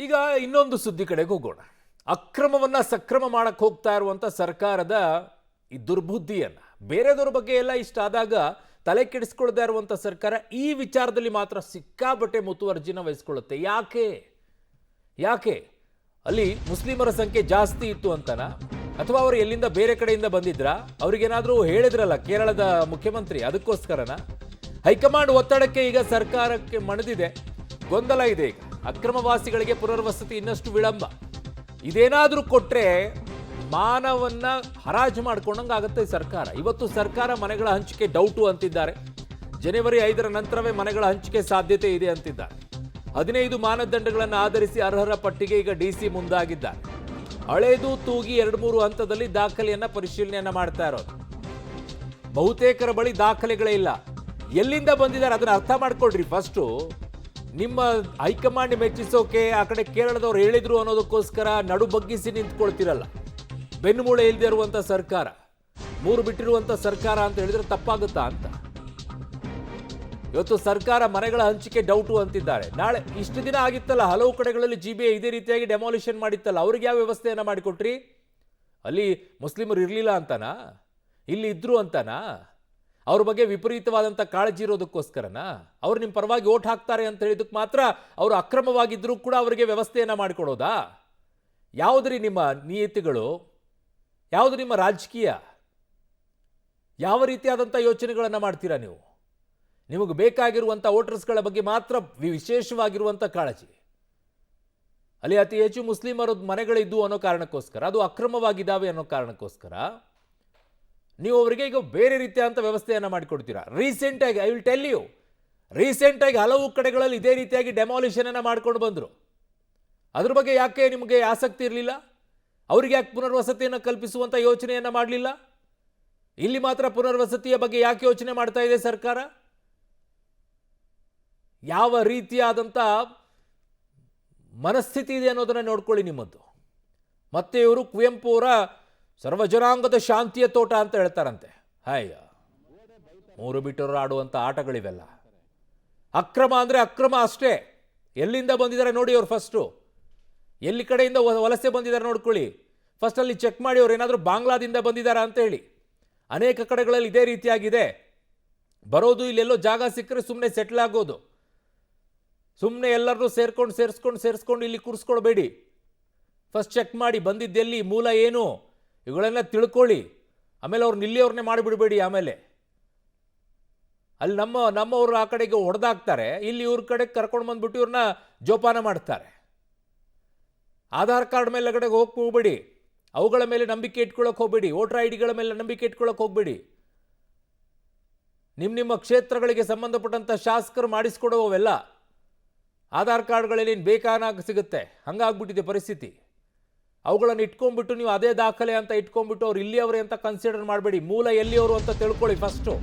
ಈಗ ಇನ್ನೊಂದು ಸುದ್ದಿ ಕಡೆಗೆ ಹೋಗೋಣ. ಅಕ್ರಮವನ್ನ ಸಕ್ರಮ ಮಾಡಕ್ಕೆ ಹೋಗ್ತಾ ಇರುವಂತ ಸರ್ಕಾರದ ಈ ದುರ್ಬುದ್ಧಿಯನ್ನ ಬೇರೆದವ್ರ ಬಗ್ಗೆ ಎಲ್ಲ ಇಷ್ಟ ಆದಾಗ ತಲೆ ಕೆಡಿಸ್ಕೊಳ್ತಾ ಇರುವಂತ ಸರ್ಕಾರ ಈ ವಿಚಾರದಲ್ಲಿ ಮಾತ್ರ ಸಿಕ್ಕಾಬಟ್ಟೆ ಮುತುವರ್ಜಿನ ವಹಿಸ್ಕೊಳ್ಳುತ್ತೆ. ಯಾಕೆ ಯಾಕೆ ಅಲ್ಲಿ ಮುಸ್ಲಿಮರ ಸಂಖ್ಯೆ ಜಾಸ್ತಿ ಇತ್ತು ಅಂತನಾ, ಅಥವಾ ಅವರು ಎಲ್ಲಿಂದ ಬೇರೆ ಕಡೆಯಿಂದ ಬಂದಿದ್ರ, ಅವ್ರಿಗೇನಾದ್ರೂ ಹೇಳಿದ್ರಲ್ಲ ಕೇರಳದ ಮುಖ್ಯಮಂತ್ರಿ, ಅದಕ್ಕೋಸ್ಕರನ ಹೈಕಮಾಂಡ್ ಒತ್ತಡಕ್ಕೆ ಈಗ ಸರ್ಕಾರಕ್ಕೆ ಮಣಿದಿದೆ, ಗೊಂದಲ ಇದೆ. ಈಗ ಅಕ್ರಮವಾಸಿಗಳಿಗೆ ಪುನರ್ವಸತಿ ಇನ್ನಷ್ಟು ವಿಳಂಬ, ಇದೇನಾದ್ರೂ ಕೊಟ್ರೆ ಮಾನವನ್ನ ಹರಾಜು ಮಾಡ್ಕೊಂಡಂಗೆ ಆಗುತ್ತೆ ಸರ್ಕಾರ. ಇವತ್ತು ಸರ್ಕಾರ ಮನೆಗಳ ಹಂಚಿಕೆ ಡೌಟು ಅಂತಿದ್ದಾರೆ. ಜನವರಿ 5ರ ನಂತರವೇ ಮನೆಗಳ ಹಂಚಿಕೆ ಸಾಧ್ಯತೆ ಇದೆ ಅಂತಿದ್ದಾರೆ. 15 ಮಾನದಂಡಗಳನ್ನು ಆಧರಿಸಿ ಅರ್ಹರ ಪಟ್ಟಿಗೆ ಈಗ ಡಿಸಿ ಮುಂದಾಗಿದ್ದಾರೆ. ಹಳೇದು ತೂಗಿ 2-3 ಹಂತದಲ್ಲಿ ದಾಖಲೆಯನ್ನ ಪರಿಶೀಲನೆಯನ್ನ ಮಾಡ್ತಾ ಇರೋದು. ಬಹುತೇಕರ ಬಳಿ ದಾಖಲೆಗಳೇ ಇಲ್ಲ. ಎಲ್ಲಿಂದ ಬಂದಿದ್ದಾರೆ ಅದನ್ನ ಅರ್ಥ ಮಾಡ್ಕೊಳ್ರಿ. ಫಸ್ಟು ನಿಮ್ಮ ಹೈಕಮಾಂಡ್ ಮೆಚ್ಚಿಸೋಕೆ ಆ ಕಡೆ ಕೇರಳದವ್ರು ಹೇಳಿದ್ರು ಅನ್ನೋದಕ್ಕೋಸ್ಕರ ನಡು ಬಗ್ಗಿಸಿ ನಿಂತ್ಕೊಳ್ತಿರಲ್ಲ. ಬೆನ್ನುಮೂಳೆ ಇಲ್ಲದೆ ಇರುವಂತ ಸರ್ಕಾರ, ಮೂರು ಬಿಟ್ಟಿರುವಂತ ಸರ್ಕಾರ ಅಂತ ಹೇಳಿದ್ರೆ ತಪ್ಪಾಗುತ್ತಾ ಅಂತ. ಇವತ್ತು ಸರ್ಕಾರ ಮನೆಗಳ ಹಂಚಿಕೆ ಡೌಟು ಅಂತಿದ್ದಾರೆ. ನಾಳೆ ಇಷ್ಟು ದಿನ ಆಗಿತ್ತಲ್ಲ, ಹಲವು ಕಡೆಗಳಲ್ಲಿ GBI ಇದೇ ರೀತಿಯಾಗಿ ಡೆಮಾಲಿಷನ್ ಮಾಡಿತ್ತಲ್ಲ, ಅವ್ರಿಗೆ ಯಾವ ವ್ಯವಸ್ಥೆಯನ್ನ ಮಾಡಿಕೊಟ್ರಿ? ಅಲ್ಲಿ ಮುಸ್ಲಿಮರು ಇರಲಿಲ್ಲ ಅಂತನಾ, ಇಲ್ಲಿ ಇದ್ರು ಅಂತನಾ, ಅವ್ರ ಬಗ್ಗೆ ವಿಪರೀತವಾದಂಥ ಕಾಳಜಿ ಇರೋದಕ್ಕೋಸ್ಕರನಾ, ಅವ್ರು ನಿಮ್ಮ ಪರವಾಗಿ ಓಟ್ ಹಾಕ್ತಾರೆ ಅಂತ ಹೇಳಿದಕ್ಕೆ ಮಾತ್ರ ಅವರು ಅಕ್ರಮವಾಗಿದ್ದರೂ ಕೂಡ ಅವರಿಗೆ ವ್ಯವಸ್ಥೆಯನ್ನು ಮಾಡಿಕೊಡೋದಾ? ಯಾವುದ್ರಿ ನಿಮ್ಮ ನೀತಿಗಳು? ಯಾವುದು ನಿಮ್ಮ ರಾಜಕೀಯ? ಯಾವ ರೀತಿಯಾದಂಥ ಯೋಚನೆಗಳನ್ನು ಮಾಡ್ತೀರಾ ನೀವು? ನಿಮಗೆ ಬೇಕಾಗಿರುವಂಥ ವೋಟರ್ಸ್ಗಳ ಬಗ್ಗೆ ಮಾತ್ರ ವಿಶೇಷವಾಗಿರುವಂಥ ಕಾಳಜಿ. ಅಲ್ಲಿ ಅತಿ ಹೆಚ್ಚು ಮುಸ್ಲಿಮರ ಮನೆಗಳಿದ್ದು ಅನ್ನೋ ಕಾರಣಕ್ಕೋಸ್ಕರ, ಅದು ಅಕ್ರಮವಾಗಿದ್ದಾವೆ ಅನ್ನೋ ಕಾರಣಕ್ಕೋಸ್ಕರ ನೀವು ಅವರಿಗೆ ಈಗ ಬೇರೆ ರೀತಿಯಾದಂಥ ವ್ಯವಸ್ಥೆಯನ್ನು ಮಾಡಿಕೊಡ್ತೀರಾ. ರೀಸೆಂಟಾಗಿ ಐ ವಿಲ್ ಟೆಲ್ ಯು, ರೀಸೆಂಟಾಗಿ ಹಲವು ಕಡೆಗಳಲ್ಲಿ ಇದೇ ರೀತಿಯಾಗಿ ಡೆಮಾಲಿಷನನ್ನು ಮಾಡ್ಕೊಂಡು ಬಂದರು. ಅದ್ರ ಬಗ್ಗೆ ಯಾಕೆ ನಿಮಗೆ ಆಸಕ್ತಿ ಇರಲಿಲ್ಲ? ಅವರಿಗೆ ಯಾಕೆ ಪುನರ್ವಸತಿಯನ್ನು ಕಲ್ಪಿಸುವಂಥ ಯೋಚನೆಯನ್ನು ಮಾಡಲಿಲ್ಲ? ಇಲ್ಲಿ ಮಾತ್ರ ಪುನರ್ವಸತಿಯ ಬಗ್ಗೆ ಯಾಕೆ ಯೋಚನೆ ಮಾಡ್ತಾ ಇದೆ ಸರ್ಕಾರ? ಯಾವ ರೀತಿಯಾದಂಥ ಮನಸ್ಥಿತಿ ಇದೆ ಅನ್ನೋದನ್ನು ನೋಡ್ಕೊಳ್ಳಿ ನಿಮ್ಮದ್ದು. ಮತ್ತೆ ಇವರು ಕುವೆಂಪು ಅವರ ಸರ್ವಜನಾಂಗದ ಶಾಂತಿಯ ತೋಟ ಅಂತ ಹೇಳ್ತಾರಂತೆ. ಹಾಯ್ಯ, ಮೂರು ಬಿಟ್ಟರು ಆಡುವಂಥ ಆಟಗಳಿವೆಲ್ಲ. ಅಕ್ರಮ ಅಂದರೆ ಅಕ್ರಮ ಅಷ್ಟೇ. ಎಲ್ಲಿಂದ ಬಂದಿದ್ದಾರೆ ನೋಡಿ ಅವ್ರು. ಫಸ್ಟು ಎಲ್ಲಿ ಕಡೆಯಿಂದ ವಲಸೆ ಬಂದಿದ್ದಾರೆ ನೋಡ್ಕೊಳ್ಳಿ. ಫಸ್ಟ್ ಅಲ್ಲಿ ಚೆಕ್ ಮಾಡಿ ಅವ್ರು ಏನಾದರೂ ಬಾಂಗ್ಲಾದಿಂದ ಬಂದಿದ್ದಾರಾ ಅಂತ ಹೇಳಿ. ಅನೇಕ ಕಡೆಗಳಲ್ಲಿ ಇದೇ ರೀತಿಯಾಗಿದೆ. ಬರೋದು, ಇಲ್ಲೆಲ್ಲೋ ಜಾಗ ಸಿಕ್ಕರೆ ಸುಮ್ಮನೆ ಸೆಟ್ಲ್ ಆಗೋದು. ಸುಮ್ಮನೆ ಎಲ್ಲರನ್ನೂ ಸೇರಿಸ್ಕೊಂಡು ಇಲ್ಲಿ ಕೂರಿಸ್ಕೊಳ್ಬೇಡಿ. ಫಸ್ಟ್ ಚೆಕ್ ಮಾಡಿ ಬಂದಿದ್ದೆಲ್ಲಿ, ಮೂಲ ಏನು, ಇವುಗಳೆಲ್ಲ ತಿಳ್ಕೊಳ್ಳಿ. ಆಮೇಲೆ ಅವ್ರನ್ನ ಇಲ್ಲಿಯವ್ರನ್ನೇ ಮಾಡಿಬಿಡಬೇಡಿ. ಆಮೇಲೆ ಅಲ್ಲಿ ನಮ್ಮವರು ಆ ಕಡೆಗೆ ಹೊಡೆದಾಕ್ತಾರೆ, ಇಲ್ಲಿ ಇವ್ರ ಕಡೆಗೆ ಕರ್ಕೊಂಡು ಬಂದ್ಬಿಟ್ಟು ಇವ್ರನ್ನ ಜೋಪಾನ ಮಾಡ್ತಾರೆ. ಆಧಾರ್ ಕಾರ್ಡ್ ಮೇಲೆ ಕಡೆಗೆ ಹೋಗ್ಬೇಡಿ, ಅವುಗಳ ಮೇಲೆ ನಂಬಿಕೆ ಇಟ್ಕೊಳ್ಳೋಕೆ ಹೋಗಬೇಡಿ. ವೋಟರ್ ID ಗಳ ಮೇಲೆ ನಂಬಿಕೆ ಇಟ್ಕೊಳ್ಳೋಕೆ ಹೋಗಬೇಡಿ. ನಿಮ್ಮ ಕ್ಷೇತ್ರಗಳಿಗೆ ಸಂಬಂಧಪಟ್ಟಂಥ ಶಾಸಕರು ಮಾಡಿಸ್ಕೊಡೋವೆಲ್ಲ ಆಧಾರ್ ಕಾರ್ಡ್ಗಳಲ್ಲಿ ಬೇಕಾನಾಗ ಸಿಗುತ್ತೆ. ಹಂಗಾಗ್ಬಿಟ್ಟಿದೆ ಪರಿಸ್ಥಿತಿ. ಅವುಗಳನ್ನು ಇಟ್ಕೊಂಡ್ಬಿಟ್ಟು ನೀವು ಅದೇ ದಾಖಲೆ ಅಂತ ಇಟ್ಕೊಂಡ್ಬಿಟ್ಟು ಅವ್ರು ಇಲ್ಲಿಯವರೇ ಅಂತ ಕನ್ಸಿಡರ್ ಮಾಡಬೇಡಿ. ಮೂಲ ಎಲ್ಲಿಯವರು ಅಂತ ತಿಳ್ಕೊಳ್ಳಿ ಫಸ್ಟು.